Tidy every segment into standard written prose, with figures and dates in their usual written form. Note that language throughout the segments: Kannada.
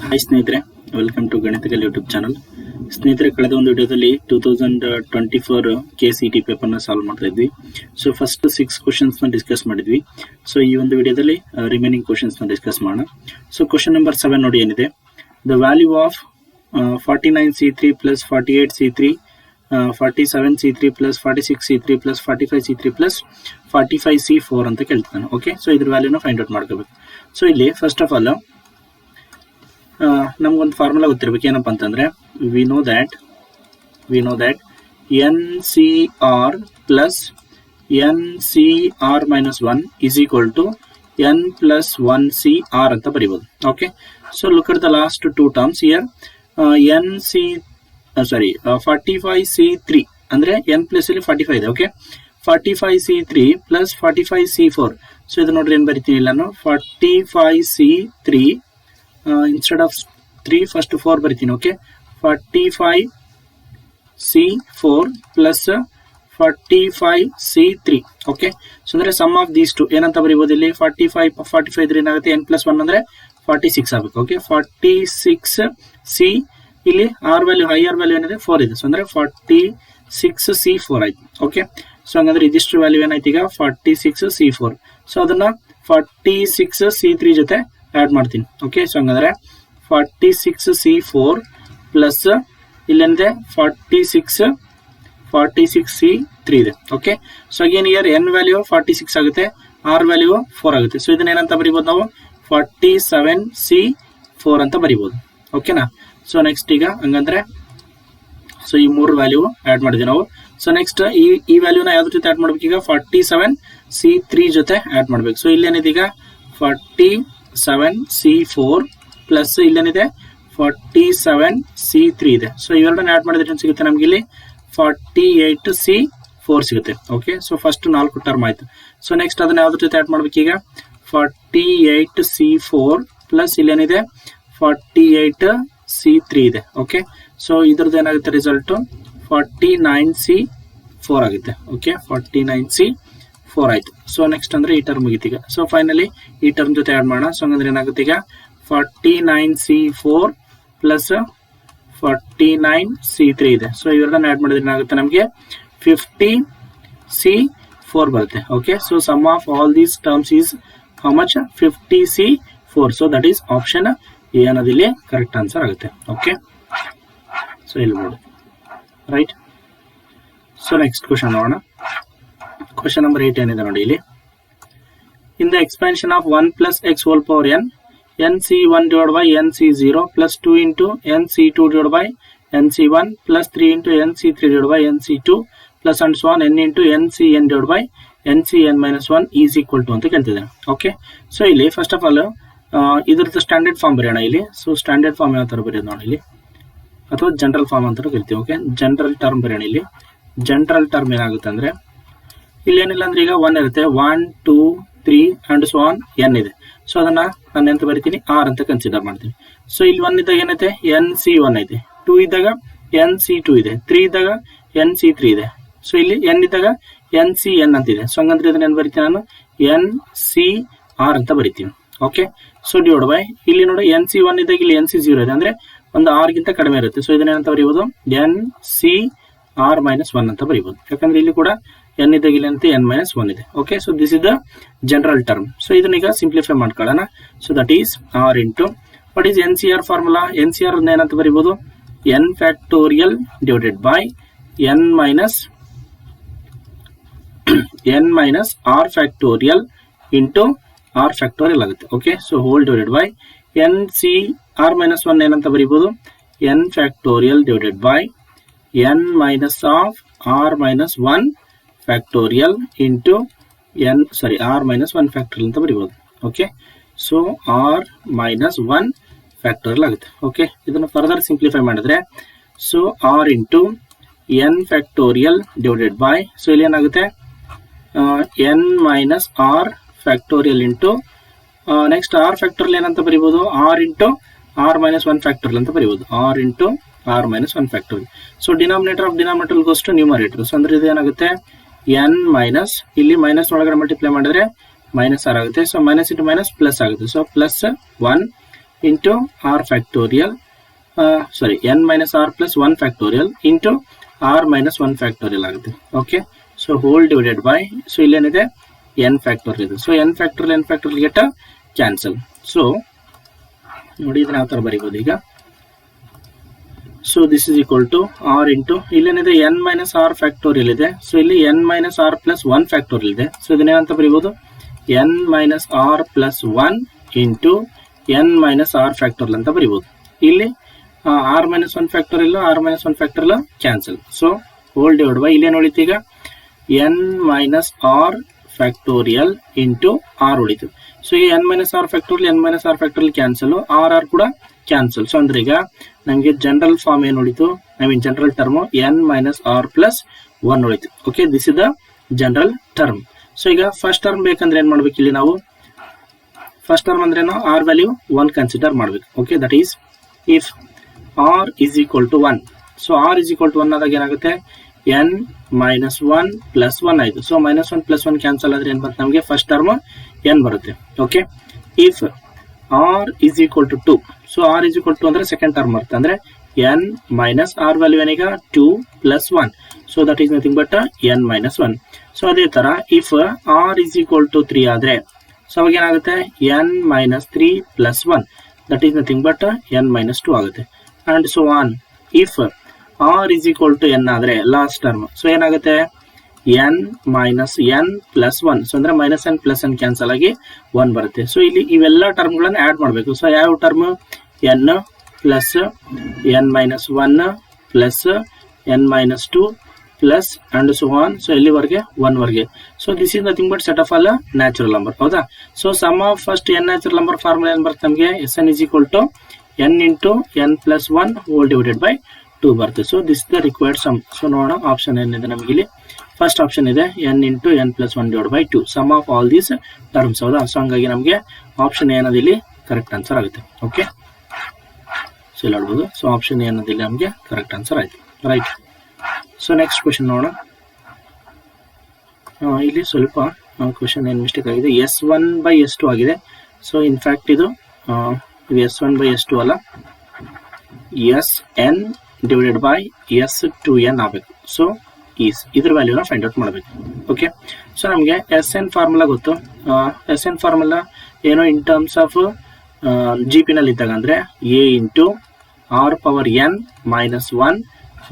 ಹಾಯ್ ಸ್ನೇಹಿತರೆ, ವೆಲ್ಕಮ್ ಟು ಗಣಿತಕಲ್ ಯೂಟ್ಯೂಬ್ ಚಾನಲ್. ಸ್ನೇಹಿತರೆ, ಕಳೆದ ಒಂದು ವಿಡಿಯೋದಲ್ಲಿ 2024 KCET ಪೇಪರ್ನ ಸಾಲ್ವ್ ಮಾಡ್ತಾ ಇದ್ವಿ. ಸೊ ಫಸ್ಟ್ 6 ಕ್ವಶನ್ಸ್ನ ಡಿಸ್ಕಸ್ ಮಾಡಿದ್ವಿ. ಸೊ ಈ ಒಂದು ವಿಡಿಯೋದಲ್ಲಿ ರಿಮೈನಿಂಗ್ ಕ್ವಶನ್ಸ್ನ ಡಿಸ್ಕಸ್ ಮಾಡೋಣ. ಸೊ ಕ್ವಶನ್ ನಂಬರ್ 7 ನೋಡಿ ಏನಿದೆ. The value of 49C3 plus 48C3 47C3 plus 46C3 plus 45C3 plus 45C4 ಅಂತ ಕೇಳ್ತಾನೆ. ಓಕೆ, ಸೊ ಇದ್ರ ವ್ಯಾಲ್ಯೂನ ಫೈಂಡ್ ಔಟ್ ಮಾಡ್ಕೋಬೇಕು. ಸೊ ಇಲ್ಲಿ ಫಸ್ಟ್ ಆಫ್ ಆಲ್ ನಮ್ಗೊಂದು ಫಾರ್ಮುಲಾ ಗೊತ್ತಿರ್ಬೇಕು. ಏನಪ್ಪ ಅಂತಂದ್ರೆ we know that NCR plus NCR minus 1 is equal to N plus 1CR ಅಂತ ಬರೀಬಹುದು. Okay, so look at the last two terms here. 45C3 ಅಂದ್ರೆ N ಪ್ಲಸ್ ಇಲ್ಲಿ 45 ಇದೆ. Okay, 45C3 plus 45C4. So ಇದು ನೋಡ್ರಿ ಏನ್ ಬರಿತೀನಿ ಇಲ್ಲ ನಾನು 45C3 instead of 3 first 4 ಬರಿತೀನಿ. Okay, 45C4 plus 45C3. Okay, so ಅಂದ್ರೆ ಸಮ್ ಆಫ್ ದೀಸ್ ಟು ಏನಂತ ಬರೀಬಹುದು ಇಲ್ಲಿ 45 ಇದ್ರೆ ಏನಾಗುತ್ತೆ N ಪ್ಲಸ್ 1 ಅಂದ್ರೆ 46 ಆಗಬೇಕು. ಓಕೆ, 46C ಇಲ್ಲಿ ಆರ್ ವ್ಯಾಲ್ಯೂ ಹೈಯರ್ ವ್ಯಾಲ್ಯೂ ಏನಿದೆ 4 ಇದೆ. ಸೊ ಅಂದ್ರೆ 46C4 ಆಯ್ತು. ಓಕೆ, ಸೊ ಹಂಗಂದ್ರೆ ಇದಿಷ್ಟು ವ್ಯಾಲ್ಯೂ ಏನಾಯ್ತು ಈಗ 46C4. ಸೊ ಅದನ್ನ 46C3 ಜೊತೆ ಆಡ್ ಮಾಡ್ತೀನಿ. ಓಕೆ, ಸೊ ಹಂಗಂದ್ರೆ 46C4 ಪ್ಲಸ್ ಇಲ್ಲೇನಿದೆ 46C3 ಇದೆ. Okay, so again year N value 46 ಆಗುತ್ತೆ, R ವ್ಯಾಲ್ಯೂ 4 ಆಗುತ್ತೆ. ಸೊ ಇದನ್ನ ಏನಂತ ಬರೀಬಹುದು ನಾವು 47C4 ಅಂತ ಬರೀಬಹುದು. ಓಕೆನಾ. ಸೊ ನೆಕ್ಸ್ಟ್ ಈಗ ಹಂಗಂದ್ರೆ ಸೊ ಈ ಮೂರು ವ್ಯಾಲ್ಯೂ ಆಡ್ ಮಾಡಿದ್ವಿ ನಾವು. ಸೊ ನೆಕ್ಸ್ಟ್ ಈ ವ್ಯಾಲ್ಯೂನ ಯಾವ್ದ್ರ ಜೊತೆ ಆಡ್ ಮಾಡ್ಬೇಕು ಈಗ 47C3 ಜೊತೆ ಆಡ್ ಮಾಡ್ಬೇಕು. ಸೊ ಇಲ್ಲೇನಿದೆ ಈಗ 47C4 ಪ್ಲಸ್ ಇಲ್ಲೇನಿದೆ 47C3 ಇದೆ. ಸೊ ಇವೆರಡನ್ನ ಆಡ್ ಮಾಡಿದ್ರೆ ಏನು ಸಿಗುತ್ತೆ ನಮ್ಗೆ ಇಲ್ಲಿ 48C4 ಸಿಗುತ್ತೆ. ಓಕೆ, ಸೊ ಫಸ್ಟ್ 4 ಟರ್ಮ್ ಆಯ್ತು. ಸೊ ನೆಕ್ಸ್ಟ್ ಅದನ್ನ ಯಾವ್ದ್ರ ಜೊತೆ ಆಡ್ ಮಾಡ್ಬೇಕು ಈಗ 48C4 ಪ್ಲಸ್ ಇಲ್ಲೇನಿದೆ 48C3 ಇದೆ. ಓಕೆ, ಸೊ ಇದ್ರದ್ದು ಏನಾಗುತ್ತೆ ರಿಸಲ್ಟ್ 49C4 ಆಗುತ್ತೆ. ಓಕೆ, 49C4 ಆಯ್ತು. ಸೊ ನೆಕ್ಸ್ಟ್ ಅಂದ್ರೆ ಈ ಟರ್ಮ್ ಮುಗಿತೀಗ. ಸೊ ಫೈನಲಿ ಈ ಟರ್ಮ್ ಜೊತೆ ಆಡ್ ಮಾಡೋಣ. ಸೊ ಹಂಗಂದ್ರೆ ಏನಾಗುತ್ತೆ ಈಗ 49C4 ಪ್ಲಸ್ 49C3 ಇದೆ. ಸೊ ಇವೆರಡನ್ನ ಆಡ್ ಮಾಡಿದ್ರೆ ಏನಾಗುತ್ತೆ ನಮಗೆ 50C4 ಬರುತ್ತೆ. Okay, so sum of all these terms is how much 50C4. So that is option A ಅನ್ನೋದಿಲ್ಲಿ ಕರೆಕ್ಟ್ ಆನ್ಸರ್ ಆಗುತ್ತೆ. ಓಕೆ, ಸೊ ಇಲ್ಲಿ ನೋಡಿ ರೈಟ್. ಸೊ ನೆಕ್ಸ್ಟ್ ಕ್ವಶನ್ ನೋಡೋಣ. ಕ್ವಶನ್ ನಂಬರ್ 8 ಏನಿದೆ ನೋಡಿ ಇಲ್ಲಿ. In the expansion of 1 plus x whole power n, NC1 divided by NC0 plus 2 into NC2 divided by NC1 plus 3 into NC3 divided by NC2 plus and so on n into NCN divided by NCN minus 1 is equal to ಅಂತ ಕೇಳ್ತಿದೆ. ಓಕೆ, ಸೊ ಇಲ್ಲಿ ಫಸ್ಟ್ ಆಫ್ ಆಲ್ ಇದ್ರದ್ದು ಸ್ಟ್ಯಾಂಡರ್ಡ್ ಫಾರ್ಮ್ ಬರೆಯೋಣ ಇಲ್ಲಿ. ಸೊ ಸ್ಟ್ಯಾಂಡರ್ಡ್ ಫಾರ್ಮ್ ಯಾವ ತರ ಬರೆಯೋದು ನೋಡಿ ಇಲ್ಲಿ, ಅಥವಾ ಜನರಲ್ ಫಾರ್ಮ್ ಅಂತ ಕರಿತೀವಿ. ಓಕೆ, ಜನರಲ್ ಟರ್ಮ್ ಬರೆಯೋಣ ಇಲ್ಲಿ. ಜನರಲ್ ಟರ್ಮ್ ಏನಾಗುತ್ತೆ ಅಂದ್ರೆ ಇಲ್ಲಿ ಏನಿಲ್ಲ ಅಂದ್ರೆ ಈಗ 1 ಇರುತ್ತೆ, 1 2 3 ಅಂಡ್ ಸೊ ಆನ್ n ಇದೆ. ಸೊ ಅದನ್ನ ನಾನು ಎಂತ ಬರಿತೀನಿ R ಅಂತ ಕನ್ಸಿಡರ್ ಮಾಡ್ತೀನಿ. ಸೊ ಇಲ್ಲಿ 1 ಇದ್ದಾಗ ಏನೈತೆ NC1 ಐತೆ, 2 ಇದ್ದಾಗ NC2 ಇದೆ, 3 ಇದ್ದಾಗ NC3 ಇದೆ. ಸೊ ಇಲ್ಲಿ n ಇದ್ದಾಗ NCN ಅಂತ ಇದೆ. ಸೊ ಹಂಗಂದ್ರೆ ಇದನ್ನ ಏನ್ ಬರಿತೀನಿ ನಾನು NCR ಅಂತ ಬರಿತೀನಿ. ಓಕೆ, ಸೊ ಡಿವೈಡ್ ಬೈ ಇಲ್ಲಿ ನೋಡಿ NC1 ಇದ್ದಾಗ ಇಲ್ಲಿ NC0 ಇದೆ, ಅಂದ್ರೆ ಒಂದು R ಗಿಂತ ಕಡಿಮೆ ಇರುತ್ತೆ. ಸೊ ಇದನ್ನ ಏನಂತ ಬರೀಬಹುದು NCR ಮೈನಸ್ 1 ಅಂತ ಬರೀಬಹುದು. ಯಾಕಂದ್ರೆ ಇಲ್ಲಿ ಕೂಡ n ಇದ್ದಾಗ ಇಲ್ಲಿ ಅಂತ n ಮೈನಸ್ 1 ಇದೆ. Okay, so this is the general term. So ಇದನ್ನ ಈಗ ಸಿಂಪ್ಲಿಫೈ ಮಾಡ್ಕೊಳ್ಳೋಣ. So that is R into what is NCR formula. NCR ಏನಂತ ಬರೀಬಹುದು n factorial divided by n minus R factorial into R factorial ಆಗುತ್ತೆ. Okay, so whole divided by NCR minus 1 ಏನಂತ ಬರೀಬಹುದು n factorial divided by n minus of R minus 1 factorial into R minus 1 factorial ಅಂತ ಬರೀಬಹುದು. Okay, so R minus 1 factorial ಆಗುತ್ತೆ. ಓಕೆ, ಇದನ್ನು ಫರ್ದರ್ ಸಿಂಪ್ಲಿಫೈ ಮಾಡಿದ್ರೆ so R into n factorial divided by so ಇಲ್ಲಿ ಏನಾಗುತ್ತೆ n minus R factorial into next R factorial ಏನಂತ ಬರೀಬಹುದು R into R minus 1 factorial ಅಂತ ಬರೀಬಹುದು. R into R minus 1 factorial. So denominator of denominator goes to numerator. So ಅಂದ್ರೆ ಇದು ಏನಾಗುತ್ತೆ n ಮೈನಸ್ ಇಲ್ಲಿ ಮೈನಸ್ ಒಳಗಡೆ ಮಲ್ಟಿಪ್ಲೈ ಮಾಡಿದ್ರೆ ಮೈನಸ್ ಆರ್ ಆಗುತ್ತೆ. So minus into minus plus ಆಗುತ್ತೆ. So plus 1 into R factorial n minus r plus 1 factorial into r minus 1 factorial ಆಗುತ್ತೆ. Okay, so whole divided by, so ಇಲ್ಲೇನಿದೆ n ಫ್ಯಾಕ್ಟೋರಿಯಲ್ ಇದೆ. So n factorial get cancel. So ನೋಡಿ ಇದನ್ನ ಯಾವ ತರ ಬರೀಬಹುದು ಈಗ. So this is equal to R into ಇಲ್ಲೇನಿದೆ n ಮೈನಸ್ ಆರ್ ಫ್ಯಾಕ್ಟೋರಿಯಲ್ ಇದೆ. ಸೊ ಇಲ್ಲಿ n minus R plus 1 factorial ಇದೆ. ಸೊ ಇದನ್ನೇನಂತ ಬರೀಬಹುದು, n minus R plus 1 into n minus R factorial ಅಂತ ಬರೀಬಹುದು. ಇಲ್ಲಿ R minus 1 factorial R minus 1 factorial cancel. So whole divide by ಇಲ್ಲೇನು ಉಳಿತು ಈಗ, n minus R factorial into R ಉಳಿತು. ಸೊ ಈ n minus R factorial cancel, R ಕೂಡ ಕ್ಯಾನ್ಸಲ್. ಸೊ ಅಂದ್ರೆ ಈಗ ನಮಗೆ ಜನರಲ್ ಫಾರ್ಮ್ ಏನು ಉಳಿತು, general term n minus R plus 1 ಉಳಿತು. Okay, this is the general term. So ಈಗ ಫಸ್ಟ್ ಟರ್ಮ್ ಬೇಕಂದ್ರೆ ಏನ್ ಮಾಡ್ಬೇಕು, ಇಲ್ಲಿ ನಾವು ಫಸ್ಟ್ ಟರ್ಮ್ ಅಂದ್ರೆ ಆರ್ ವ್ಯಾಲ್ಯೂ 1 ಕನ್ಸಿಡರ್ ಮಾಡ್ಬೇಕು. Okay, that is if r is equal to 1. So r is equal to 1 ಆದಾಗ ಏನಾಗುತ್ತೆ, n ಮೈನಸ್ 1 ಪ್ಲಸ್ 1 ಆಯ್ತು. ಸೊ ಮೈನಸ್ 1 ಪ್ಲಸ್ 1 ಕ್ಯಾನ್ಸಲ್ ಆದ್ರೆ ಏನ್ ಬರುತ್ತೆ ನಮಗೆ, ಫಸ್ಟ್ ಟರ್ಮ್ n ಬರುತ್ತೆ. Okay, if r is equal to 2. So r is equal to ಅಂದ್ರೆ ಸೆಕೆಂಡ್ ಟರ್ಮ್ ಬರುತ್ತೆ, ಅಂದ್ರೆ n ಮೈನಸ್ r ವ್ಯಾಲ್ಯೂ ಏನೀಗ 2 plus 1. So that is nothing but n minus 1. So ಅದೇ ತರ if r is equal to 3 ಆದ್ರೆ, ಸೊ ಅವಾಗ ಏನಾಗುತ್ತೆ, n minus 3 plus 1, that is nothing but n minus 2 ಆಗುತ್ತೆ. And so on. If r is equal to n ಆದ್ರೆ ಲಾಸ್ಟ್ ಟರ್ಮ್, ಸೊ ಏನಾಗುತ್ತೆ, n minus n plus 1. So ಅಂದ್ರೆ minus n plus n cancel ಆಗಿ 1 ಬರುತ್ತೆ. ಸೊ ಇಲ್ಲಿ ಇವೆಲ್ಲ ಟರ್ಮ್ಗಳನ್ನ ಆಡ್ ಮಾಡಬೇಕು. ಸೊ ಯಾವ term, n plus n minus 1 plus n minus 2 plus and so on. So ಎಲ್ಲಿವರೆಗೆ, 1 ವರೆಗೆ. So this is nothing but set of all natural number. ಹೌದಾ. So sum of first n natural number formula ಏನ್ ಬರುತ್ತೆ ನಮಗೆ, Sn is equal to n into n plus 1 whole divided by 2 ಬರುತ್ತೆ. So this the required sum. So ನೋಡೋಣ ಆಪ್ಷನ್ ಏನಿದೆ ನಮಗೆ ಇಲ್ಲಿ. ಫಸ್ಟ್ ಆಪ್ಷನ್ ಇದೆ n into n plus 1 divided by 2 sum of all these terms. ಹೌದಾ. ಸೊ ಹಂಗಾಗಿ ನಮಗೆ ಆಪ್ಷನ್ ಏನದು ಇಲ್ಲಿ ಕರೆಕ್ಟ್ ಆನ್ಸರ್ ಆಗುತ್ತೆ. ಓಕೆ, ಸೊ ಇಲ್ಲಿ ನೋಡ್ಬೋದು. ಸೊ ಆಪ್ಷನ್ ಏನದು ಇಲ್ಲಿ ನಮಗೆ ಕರೆಕ್ಟ್ ಆನ್ಸರ್ ಆಯ್ತು. ರೈಟ್. ಸೊ ನೆಕ್ಸ್ಟ್ ಕ್ವೆಶನ್ ನೋಡೋಣ. ಇಲ್ಲಿ ಸ್ವಲ್ಪ ಕ್ವೆಶನ್ ಏನು ಮಿಸ್ಟೇಕ್ ಆಗಿದೆ, S1 by S2 ಆಗಿದೆ. ಸೊ ಇನ್ಫ್ಯಾಕ್ಟ್ ಇದು S1 by S2 ಅಲ್ಲ, Sn ಡಿವೈಡೆಡ್ ಬೈ S2n ಆಗಬೇಕು. ಸೊ ಇದ್ರ ವ್ಯಾಲ್ಯೂನ ಫೈಂಡ್ ಔಟ್ ಮಾಡಬೇಕು. ಓಕೆ, ಸೊ ನಮಗೆ Sn ಫಾರ್ಮುಲಾ ಗೊತ್ತು. Sn ಫಾರ್ಮುಲಾ ಏನೋ ಇನ್ ಟರ್ಮ್ಸ್ ಆಫ್ GP ನಲ್ಲಿ ಇದ್ದಾಗ ಅಂದ್ರೆ a into r power n minus 1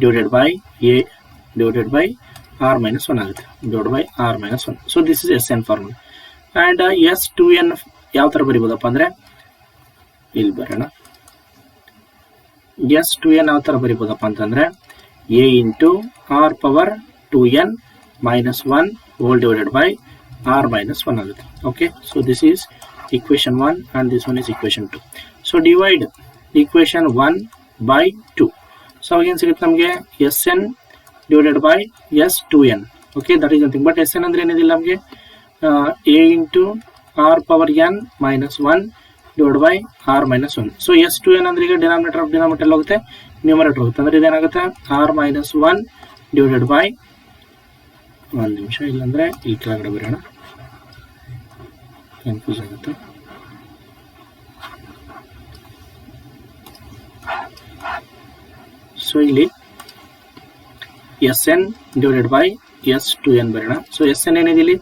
divided by a divided by r minus 1 ಆಗುತ್ತೆ, divide by r minus 1. So this is Sn formula. And S2n ಯಾವ ತರ ಬರೀಬಹುದಪ್ಪ ಅಂದ್ರೆ, ಇಲ್ಲಿ ಬರೋಣ. S2n ಯಾವ ತರ ಬರೀಬಹುದಪ್ಪ ಅಂತಂದ್ರೆ a into r power 2n minus 1 hole divided by r minus 1 ಆಗುತ್ತೆ. Okay, so this is equation 1 and this one is equation 2. So divide equation 1 by 2. So again ಸಿಗುತ್ತೆ ನಮಗೆ Sn divided by S2n. Okay, that is nothing but Sn ಅಂದ್ರೆ ಏನಿದಿಲ್ಲ ನಮಗೆ a into r power n minus 1 divided by r minus 1. So S2n ಅಂದ್ರೆ ಈಗ ಡಿನಾಮಿನೇಟರ್ ಹೋಗುತ್ತೆ, ನ್ಯೂಮರೇಟರ್ ಹೋಗುತ್ತೆ. ಅಂದ್ರೆ ಇದೇನಾಗುತ್ತೆ r minus 1 divided by, ಒಂದು ನಿಮಿಷ, ಇಲ್ಲಾಂದ್ರೆ ಈ ಕೆಳಗಡೆ ಬರೋಣ, ಕನ್ಫ್ಯೂಸ್ ಆಗುತ್ತೆ. ಸೊ ಇಲ್ಲಿ Sn ಡಿವೈಡೆಡ್ ಬೈ S2n ಬರೋಣ. ಸೊ Sn ಏನಿದೆ ಇಲ್ಲಿ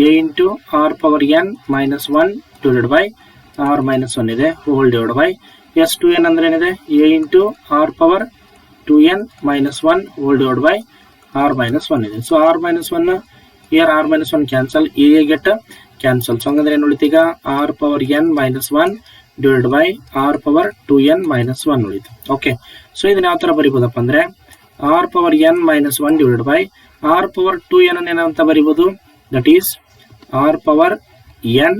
a into r power n minus 1 divided by r minus 1 ಇದೆ, ಹೋಲ್ ಡಿವೈಡ್ ಬೈ S2n ಅಂದ್ರೆ ಏನಿದೆ a into r power 2n minus 1 hole divide by r minus 1 ಇದೆ. So r minus 1 here r minus 1 cancel, a get cancel. So hangandre ಏನು ಉಳಿತು ಈಗ r power n minus 1 divided by r power 2n minus 1 ಉಳಿತು. ಓಕೆ, ಸೊ ಇದನ್ನ ಯಾವ ತರ ಬರೀಬಹುದಪ್ಪ ಅಂದ್ರೆ r power n minus 1 divided by r power 2n ಅನ್ನು ಏನಂತ ಬರೀಬಹುದು, that is r power n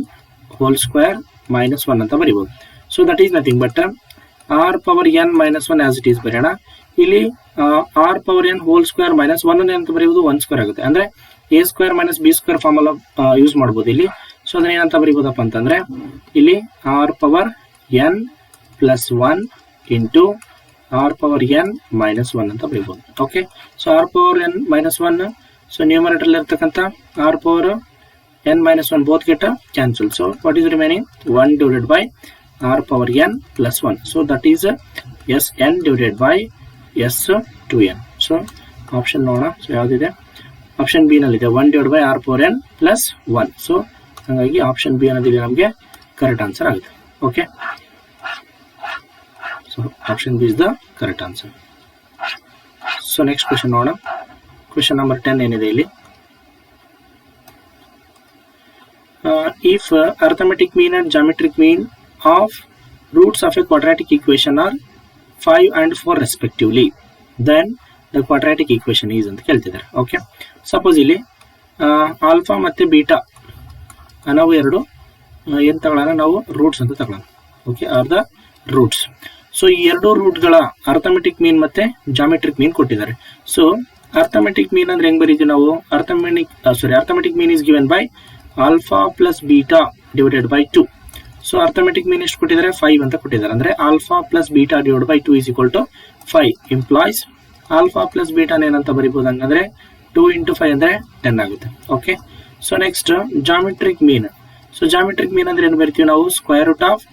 whole square minus 1 ಅಂತ ಬರೀಬಹುದು. So that is nothing but r power n minus 1 as it is ಬರೆಯೋಣ. ಇಲ್ಲಿ r power n whole square minus 1 ಅನ್ನು ಏನಂತ ಬರೀಬಹುದು, 1 ಸ್ಕ್ವೇರ್ ಆಗುತ್ತೆ. ಅಂದ್ರೆ a square minus B square formula use ಮಾಡಬಹುದು ಇಲ್ಲಿ. ಸೊ ಅದನ್ನ ಏನಂತ ಬರೀಬಹುದಪ್ಪ ಅಂತಂದ್ರೆ ಇಲ್ಲಿ r power n plus 1 into r power n minus 1 ಅಂತ ಬರೀಬಹುದು. Okay, so r power n minus 1, so numerator ಇರ್ತಕ್ಕಂಥ r power n minus 1 both get cancel. So what is remaining 1 divided by r power n plus 1. So that is Sn divided by S2n. So option ನೋಡೋಣ. ಸೊ ಯಾವುದಿದೆ, ಆಪ್ಷನ್ ಬಿ ನಲ್ಲಿದೆ 1 divided by r power n plus 1. So ಹಾಗಾಗಿ ಆಪ್ಷನ್ ಬಿ ಅನ್ನೋದಿದೆ ನಮಗೆ ಕರೆಕ್ಟ್ ಆನ್ಸರ್ ಆಗುತ್ತೆ. Okay, so option B is the correct answer. So next question ನೋಡೋಣ. ಕ್ವೆಶನ್ ನಂಬರ್ 10 ಏನಿದೆ ಇಲ್ಲಿ, if arithmetic mean and geometric mean of roots of a quadratic equation are 5 and 4 respectively, then the quadratic equation is ಅಂತ ಕೇಳ್ತಿದ್ದಾರೆ. ಓಕೆ, ಸಪೋಸ್ ಇಲ್ಲಿ ಆಲ್ಫಾ ಮತ್ತು ಬೀಟಾ ನಾವು ಎರಡು ಏನು ತಗೊಳ್ಳೋಣ, ನಾವು ರೂಟ್ಸ್ ಅಂತ ತಗೊಳ್ಳೋಣ. Okay, are the roots. So ಈ ಎರಡು ರೂಟ್ಗಳ ಅರ್ಥಮೆಟಿಕ್ ಮೀನ್ ಮತ್ತೆ ಜಾಮೆಟ್ರಿಕ್ ಮೀನ್ ಕೊಟ್ಟಿದ್ದಾರೆ. ಸೊ ಅರ್ಥಮೆಟಿಕ್ ಮೀನ್ ಅಂದ್ರೆ ಹೆಂಗ್ ಬರೀತೀವಿ ನಾವು, arithmetic mean is given by alpha plus beta divided by 2. So arithmetic mean ಎಷ್ಟು ಕೊಟ್ಟಿದ್ದಾರೆ, 5 ಅಂತ ಕೊಟ್ಟಿದ್ದಾರೆ. ಅಂದ್ರೆ alpha plus beta divide by 2 is equal to 5 implies alpha plus beta ಏನಂತ ಬರೀಬಹುದು ಹಂಗಂದ್ರೆ 2 into 5 ಅಂದ್ರೆ 10 ಆಗುತ್ತೆ. Okay, so next geometric mean. So geometric mean ಅಂದ್ರೆ ಏನು ಬರಿತೀವಿ ನಾವು, square root of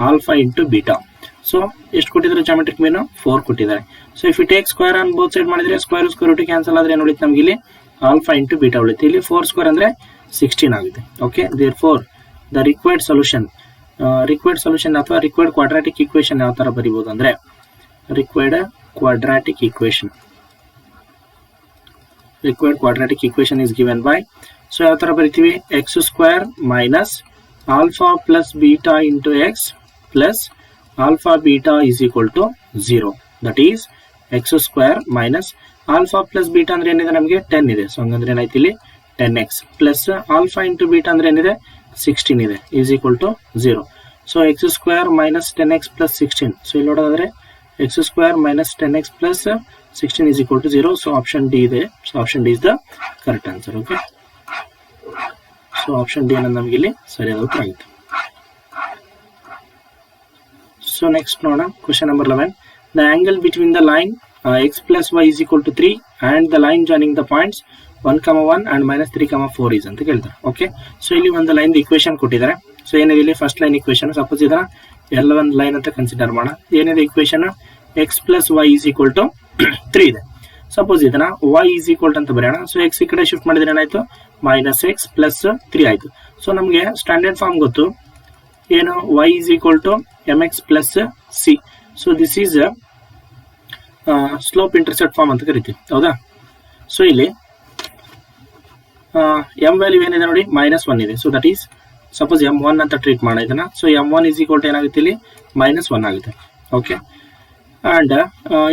alpha into beta. So ಎಷ್ಟು ಕೊಟ್ಟಿದ್ದಾರೆ ಜಾಮೆಟ್ರಿಕ್ ಮೀನ್, 4 ಕೊಟ್ಟಿದ್ದಾರೆ. So if you take square on both side ಮಾಡಿದ್ರೆ ಸ್ಕ್ವೇರ್ ರೂಟ್ ಕ್ಯಾನ್ಸಲ್ ಆದ್ರೆ ಏನು ಉಳಿತು ನಮ್ಗೆ ಇಲ್ಲಿ, ಆಲ್ಫಾ ಇಂಟು ಬೀಟಾ ಉಳಿತು. ಇಲ್ಲಿ 4 ಸ್ಕ್ವೇರ್ ಅಂದ್ರೆ 16 ಆಗುತ್ತೆ. Okay, therefore the required solution ಅಥವಾ ರಿಕ್ವೈರ್ಡ್ ಕ್ವಾಡ್ರಾಟಿಕ್ ಈಕ್ವೇಶನ್ ಯಾವ ತರ ಬರೀಬಹುದು ಅಂದ್ರೆ, required quadratic equation is given by, so ಯಾವ ತರ ಬರಿತೀವಿ, x square minus alpha plus beta into x plus alpha beta is equal to 0. That is x square minus alpha plus beta ಅಂದ್ರೆ ಏನಿದೆ ನಮಗೆ 10 ಇದೆ. ಸೊ ಹಂಗಂದ್ರೆ ಏನಾಯ್ತು ಇಲ್ಲಿ 10x plus alpha into beta ಅಂದ್ರೆ ಏನಿದೆ 16 ಇದೆ, is equal to 0. So x square minus 10x plus 16. So ಇಲ್ಲಿ ನೋಡೋದಾದ್ರೆ x square minus 10x plus 16 is equal to 0. So option D ಇದೆ. So option D is the correct answer. Okay, so option D ಅನ್ನೋದು ನಮಗೆ ಇಲ್ಲಿ ಸರಿಯಾದ ಉತ್ತರ ಆಗುತ್ತೆ. ಸೊ ನೆಕ್ಸ್ಟ್ ನೋಡೋಣ, question number 11. The angle between the line x plus y is equal to 3 and the line joining the points 1,1 and minus 3,4 is ಅಂತ ಕೇಳ್ತಾರೆ. ಓಕೆ, ಸೊ ಇಲ್ಲಿ ಒಂದು ಲೈನ್ ಇಕ್ವೇಶನ್ ಕೊಟ್ಟಿದ್ದಾರೆ. ಸೊ ಏನಿದೆ ಇಲ್ಲಿ ಫಸ್ಟ್ ಲೈನ್ ಇಕ್ವೇಶನ್, ಸಪೋಸ್ ಇದನ್ನ L1 ಲೈನ್ ಅಂತ ಕನ್ಸಿಡರ್ ಮಾಡೋಣ. ಏನಿದೆ equation, x plus y is equal to 3 ಇದೆ. ಸಪೋಸ್ ಇದನ್ನ y is equal to ಅಂತ ಬರೆಯೋಣ. ಸೊ x ಈ ಕಡೆ ಶಿಫ್ಟ್ ಮಾಡಿದ್ರೆ ಏನಾಯ್ತು, ಮೈನಸ್ x ಪ್ಲಸ್ 3 ಆಯ್ತು. ಸೊ ನಮಗೆ ಸ್ಟ್ಯಾಂಡರ್ಡ್ ಫಾರ್ಮ್ ಗೊತ್ತು ಏನು, y is equal to mx plus c. So this is slope intercept form ಅಂತ ಕರಿತೀವಿ, ಹೌದಾ. ಸೊ ಇಲ್ಲಿ ಎಂ ವ್ಯಾಲ್ಯೂ ಏನಿದೆ ನೋಡಿ, -1 ಇದೆ. So that is suppose m1 ಅಂತ ಟ್ರೀಟ್ ಮಾಡೋಣ ಇದನ್ನ. So m1 is equal to ಏನಾಗುತ್ತೆ ಇಲ್ಲಿ, -1 ಆಗುತ್ತೆ. ಓಕೆ, ಅಂಡ್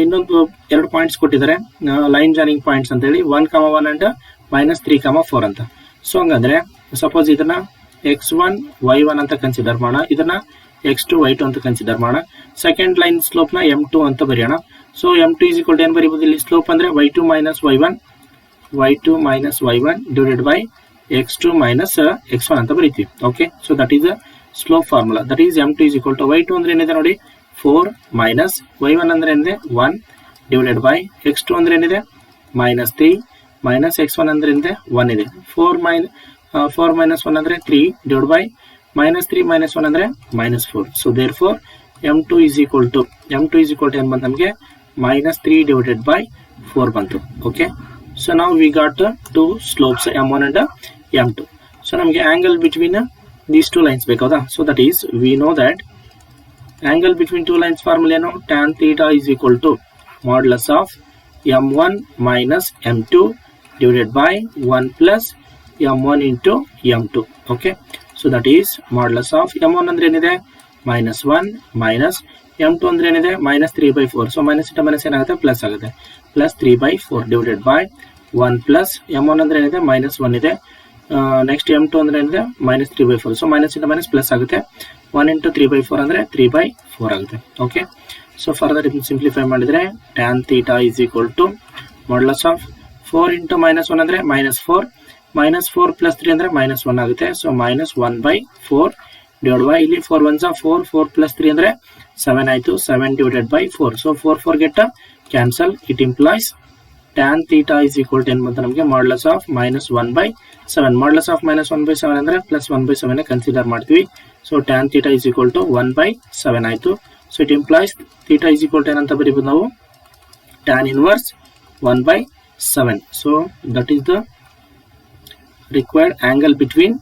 ಇನ್ನೊಂದು 2 ಪಾಯಿಂಟ್ಸ್ ಕೊಟ್ಟಿದ್ದಾರೆ, ಲೈನ್ ಜಾಯಿನಿಂಗ್ ಪಾಯಿಂಟ್ಸ್ ಅಂತ ಹೇಳಿ 1,1 ಅಂಡ್ -3,4 ಅಂತ. ಸೊ ಹಂಗಂದ್ರೆ ಸಪೋಸ್ ಇದನ್ನ x1 y1 ಅಂತ ಕನ್ಸಿಡರ್ ಮಾಡೋಣ, ಇದನ್ನ x2 y2 ಅಂತ ಕನ್ಸಿಡರ್ ಮಾಡೋಣ. ಸೆಕೆಂಡ್ ಲೈನ್ ಸ್ಲೋಪ್ ನ m2 ಅಂತ ಬರೆಯೋಣ. So m2 is equal to ಏನ್ ಬರೀಬಹುದು ಇಲ್ಲಿ, ಸ್ಲೋಪ್ ಅಂದ್ರೆ y2 minus y1 divided by x2 minus x1 ಅಂತ ಬರೀತೀವಿ. Okay, so that is slope formula. That is m2 is equal to y2 ಅಂದ್ರೆ ಏನಿದೆ ನೋಡಿ 4 minus y1 ಅಂದ್ರೆ ಏನಿದೆ 1 divided by x2 ಅಂದ್ರೆ ಏನಿದೆ -3 minus x1 ಅಂದ್ರೆ ಏನಿದೆ 1 ಇದೆ. 4 minus 1 ಅಂದ್ರೆ 3 divided by -3 minus 1 ಅಂದ್ರೆ -4. So therefore m2 is equal to ಏನ್ ಬಂತು ನಮಗೆ -3 divided by 4 ಬಂತು. Okay, so now we got two slopes m1 and m2. so ನಮಗೆ angle between these two lines ಬೇಕಾದಾ. so that is we know that angle between two lines formula ಏನು, tan theta is equal to modulus of m1 minus m2 divided by 1 plus m1 into m2. okay, so that is modulus of m1 ಅಂದ್ರೆ ಏನಿದೆ -1 minus m2 ಅಂದ್ರೆ ಏನಿದೆ -3/4. ಸೊ ಮೈನಸ್ ಇಂಟ ಮೈನಸ್ ಏನಾಗುತ್ತೆ, ಪ್ಲಸ್ ಆಗುತ್ತೆ, plus 3/4 divided by 1 plus m1 ಅಂದ್ರೆ ಏನಿದೆ -1 ಇದೆ, ನೆಕ್ಸ್ಟ್ m2 ಅಂದ್ರೆ ಏನಿದೆ -3/4. ಸೊ ಮೈನಸ್ ಇಂಟ ಮೈನಸ್ ಪ್ಲಸ್ ಆಗುತ್ತೆ, 1 into 3/4 ಅಂದ್ರೆ 3/4 ಆಗುತ್ತೆ. ಓಕೆ, ಸೊ ಫರ್ದರ್ ಇದನ್ನ ಸಿಂಪ್ಲಿಫೈ ಮಾಡಿದ್ರೆ tan theta is equal to modulus of 4 into -1 ಅಂದ್ರೆ -4, -4 plus 3 ಅಂದ್ರೆ -1 ಆಗುತ್ತೆ. ಸೊ -1/4 divided by ಇಲ್ಲಿ 4 1s are 4, 4 plus 3 ಅಂದ್ರೆ 7 ಆಯ್ತು, 7 divided by 4. So 4 get cancel. It implies tan theta is equal to ಏನು ನಮಗೆ modulus of -1/7. modulus of -1/7 ಅಂದ್ರೆ +1/7 ಕನ್ಸಿಡರ್ ಮಾಡ್ತೀವಿ. So tan theta is equal to 1/7 ಆಯಿತು. So it implies theta is equal to ಏನಂತ ಬರೀಬೋದು ನಾವು tan inverse 1/7. So that is the required angle between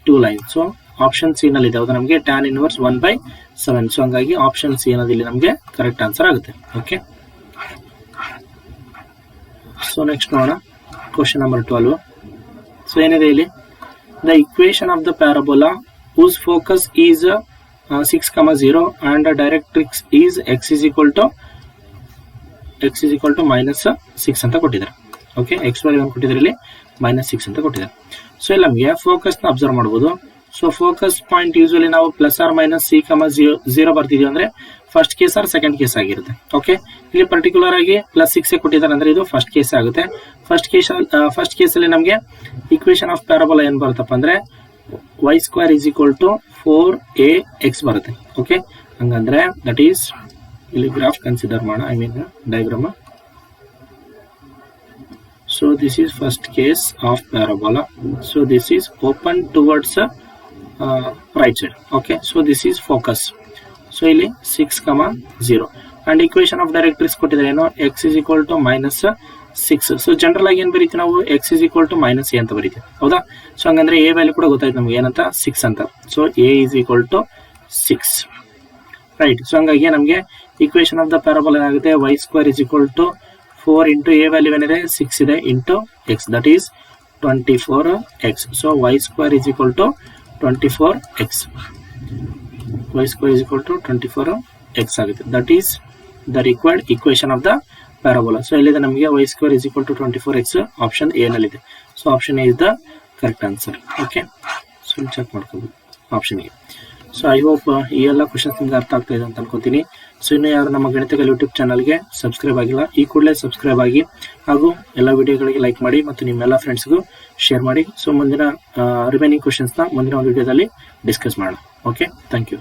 two line. So option C ನಲ್ಲಿ ಇದೆ ಹೌದಾ ನಮಗೆ ಟ್ಯಾನ್ ಇನ್ವರ್ಸ್ 1/7. ಸೊ ಹಂಗಾಗಿ ಆಪ್ಷನ್ ಸಿ ಅನ್ನೋದಿಲ್ಲಿ ನಮಗೆ ಕರೆಕ್ಟ್ ಆನ್ಸರ್ ಆಗುತ್ತೆ. ಓಕೆ, ಸೊ ನೆಕ್ಸ್ಟ್ ನೋಡೋಣ ಕ್ವಶನ್ ನಂಬರ್ 12. ಸೊ ಏನಿದೆ ಇಲ್ಲಿ, the equation of the parabola whose focus is 6,0 and the directrix is x is equal to -6 ಅಂತ ಕೊಟ್ಟಿದ್ದಾರೆ. ಓಕೆ, ಎಕ್ಸ್ ವ್ಯಾಲ್ಯೂ ಕೊಟ್ಟಿದ್ದಾರೆ, ಇಲ್ಲಿ -6 ಅಂತ ಕೊಟ್ಟಿದ್ದಾರೆ. ಸೊ ಇಲ್ಲಿ ನಮಗೆ ಫೋಕಸ್ ನ ಅಬ್ಸರ್ವ್ ಮಾಡಬಹುದು. ಸೊ ಫೋಕಸ್ ಪಾಯಿಂಟ್ ಯೂಶಲಿ ನಾವು +/-c,0 ಬರ್ತಿದೀವಿ ಅಂದ್ರೆ first case or second case ಆಗಿರುತ್ತೆ. ಓಕೆ, ಇಲ್ಲಿ ಪರ್ಟಿಕ್ಯುಲರ್ ಆಗಿ +6 ಕೊಟ್ಟಿದ್ದಾರೆ ಅಂದ್ರೆ ಇದು ಫಸ್ಟ್ ಕೇಸ್ ಆಗುತ್ತೆ. ಫಸ್ಟ್ ಕೇಸ್ ಅಲ್ಲಿ ನಮಗೆ ಇಕ್ವೇಶನ್ ಆಫ್ ಪ್ಯಾರಾಬೋಲಾ ಏನ್ ಬರುತ್ತಪ್ಪ ಅಂದ್ರೆ y² is equal to 4ax ಬರುತ್ತೆ. ಓಕೆ, ಹಂಗಂದ್ರೆ ದಟ್ ಈಸ್ ಇಲ್ಲಿ ಗ್ರಾಫ್ ಕನ್ಸಿಡರ್ ಮಾಡೋಣ, I mean diagram. So this is first case of parabola. So this is open towards right side. Okay, so this is focus. So ಇಲ್ಲಿ 6,0 ಅಂಡ್ ಇಕ್ವೇಶನ್ ಆಫ್ ಡೈರೆಕ್ಟ್ರಿಕ್ಸ್ ಕೊಟ್ಟಿದ್ದಾರೆ ಏನೋ x is equal to -6. So general ಆಗಿ ಏನ್ ಬರೀತೀವಿ ನಾವು x is equal to -a ಅಂತ ಬರೀತೀವಿ ಹೌದಾ. ಸೊ ಹಂಗಂದ್ರೆ a ವ್ಯಾಲ್ಯೂ ಕೂಡ ಗೊತ್ತಾಯ್ತು ನಮ್ಗೆ ಏನಂತ 6 ಅಂತ. So a is equal to 6 right. So ಹಂಗಾಗಿ ನಮಗೆ ಇಕ್ವೇಶನ್ ಆಫ್ ದ ಪ್ಯಾರಾಬೋಲಾ ಏನಾಗುತ್ತೆ y² is equal to 4 into a value ಏನಿದೆ 6 ಇದೆ into x, that is 24x. So y² is equal to 24x. y² is equal to 24x ಆಗುತ್ತೆ. That is the required equation of the parabola. So ಇಲ್ಲಿದೆ ನಮಗೆ y² is equal to 24x option A ನಲ್ಲಿದೆ. So option A is the correct answer. Okay, so check ಮಾಡ್ಕೋಬಹುದು option A. So I hope ಈ ಎಲ್ಲ ಕ್ವಶನ್ಸ್ ನಿಮ್ಗೆ ಅರ್ಥ ಆಗ್ತಾ ಇದೆ ಅಂತ ಅನ್ಕೋತೀನಿ. ಸೊ ಇನ್ನು ಯಾರು ನಮ್ಮ ಗಣಿತಕಲ್ ಯೂಟ್ಯೂಬ್ ಚಾನಲ್ಗೆ ಸಬ್ಸ್ಕ್ರೈಬ್ ಆಗಿಲ್ಲ, ಈ ಕೂಡಲೇ ಸಬ್ಸ್ಕ್ರೈಬ್ ಆಗಿ ಹಾಗೂ ಎಲ್ಲ ವಿಡಿಯೋಗಳಿಗೆ ಲೈಕ್ ಮಾಡಿ ಮತ್ತು ನಿಮ್ಮೆಲ್ಲ ಫ್ರೆಂಡ್ಸ್ಗೂ ಶೇರ್ ಮಾಡಿ. ಸೊ ಮುಂದಿನ ರಿಮೈನಿಂಗ್ ಕ್ವಶನ್ಸ್ನ ಮುಂದಿನ ಒಂದು ವಿಡಿಯೋದಲ್ಲಿ ಡಿಸ್ಕಸ್ ಮಾಡೋಣ. Okay, thank you.